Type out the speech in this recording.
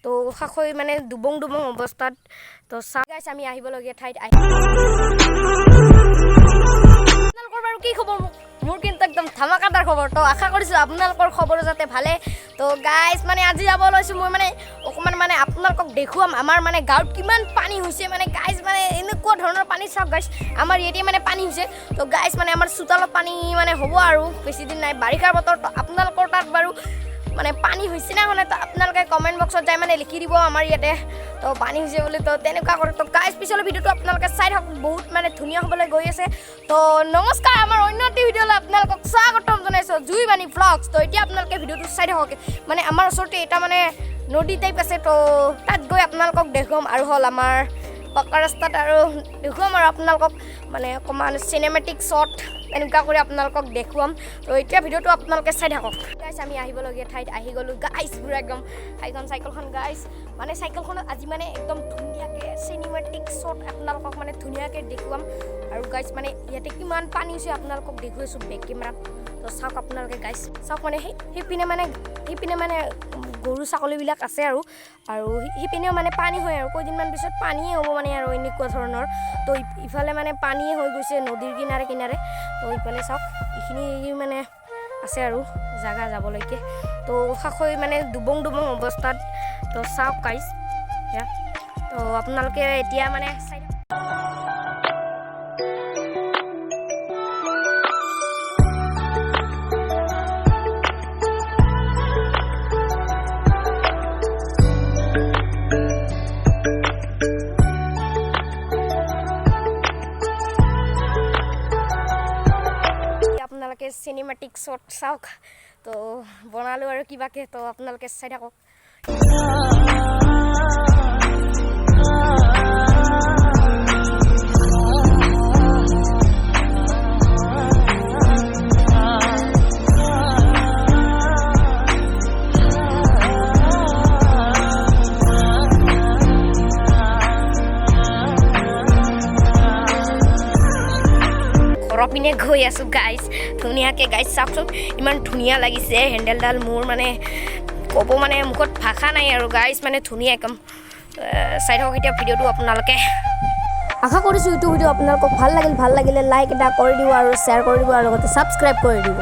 তো খাখৈ মানে দুবং অৱস্থাত তো চাওক গাইছ আমি আহিবলগীয়া ঠাইত আপোনালোকৰ বাৰু কি খবৰ মোৰ কিন্তু একদম ধামাকাদাৰ খবৰ তো আশা কৰিছোঁ আপোনালোকৰ খবৰ যাতে ভালে তো গাইছ মানে আজি যাব লৈছোঁ মই মানে অকণমান মানে আপোনালোকক দেখুৱাম আমাৰ মানে গাঁৱত কিমান পানী হৈছে মানে গাইছ মানে এনেকুৱা ধৰণৰ পানী চাওক গাইছ আমাৰ ইয়াতে মানে পানী হৈছে তো গাইছ মানে আমাৰ চোতালত পানী মানে হ'ব আৰু বেছি দিন নাই বাৰিষাৰ বতৰ তো আপোনালোকৰ তাত বাৰু মানে পানী হৈছে না মানে তো আপোনালোকে কমেণ্ট বক্সত যাই মানে লিখি দিব আমাৰ ইয়াতে তো পানী হৈছে বুলি তো তেনেকুৱা কৰে তো গাইছ পিছলৈ ভিডিঅ'টো আপোনালোকে চাই থাকক বহুত মানে ধুনীয়া হ'বলৈ গৈ আছে তো নমস্কাৰ আমাৰ অন্য এটি ভিডিঅ'লৈ আপোনালোকক স্বাগতম জনাইছোঁ জুইবাণী ভ্লগছ তো এতিয়া আপোনালোকে ভিডিঅ'টো চাই থাকক মানে আমাৰ ওচৰতে এটা মানে নদী টাইপ আছে তো তাত গৈ আপোনালোকক দেখুৱাম আৰু হ'ল আমাৰ পকা ৰাস্তাত আৰু দেখুৱাম আৰু আপোনালোকক মানে অকণমান চিনেমেটিক শ্বট এনেকুৱা কৰি আপোনালোকক দেখুৱাম তো এতিয়া ভিডিঅ'টো আপোনালোকে চাই থাকক গাইছ আমি আহিবলগীয়া ঠাইত আহি গ'লোঁ গাইছ পুৰা একদম চাইকেলখন গাইছ মানে চাইকেলখনত আজি মানে একদম ধুনীয়াকৈ চিনেমেটিক শ্বট আপোনালোকক মানে ধুনীয়াকৈ দেখুৱাম আৰু গাইছ মানে ইয়াতে কিমান পানী হৈছে আপোনালোকক দেখুৱাইছোঁ বেক কেমেৰাত তো চাওক আপোনালোকে গাইছ চাওক মানে সেইপিনে মানে গৰু ছাগলীবিলাক আছে আৰু সিপিনেও মানে পানী হয় আৰু কেইদিনমান পিছত পানীয়ে হ'ব মানে আৰু এনেকুৱা ধৰণৰ তো ইফালে মানে পানীয়ে হৈ গৈছে নদীৰ কিনাৰে তো ইফালে চাওক এইখিনি মানে আছে আৰু জাগা যাবলৈকে তো খাখৈ মানে দুবং অৱস্থাত তো চাওক গাইছ তো আপোনালোকে এতিয়া মানে চাই আপোনালোকে চিনেমেটিক শ্বট চাওক তো বনালোঁ আৰু কিবাকে তো আপোনালোকে চাই থাকক পিনে গৈ আছোঁ গাইছ ধুনীয়াকৈ গাইছ চাওকচোন ইমান ধুনীয়া লাগিছে হেণ্ডেলডাল মোৰ মানে ক'ব মানে মুখত ভাষা নাই আৰু গাইছ মানে ধুনীয়া একদম চাই থাকক এতিয়া ভিডিঅ'টো আপোনালোকে আশা কৰিছোঁ এইটো ভিডিঅ' আপোনালোকক ভাল লাগিলে লাইক এটা কৰি দিব আৰু শ্বেয়াৰ কৰি দিব আৰু লগতে ছাবস্ক্ৰাইব কৰি দিব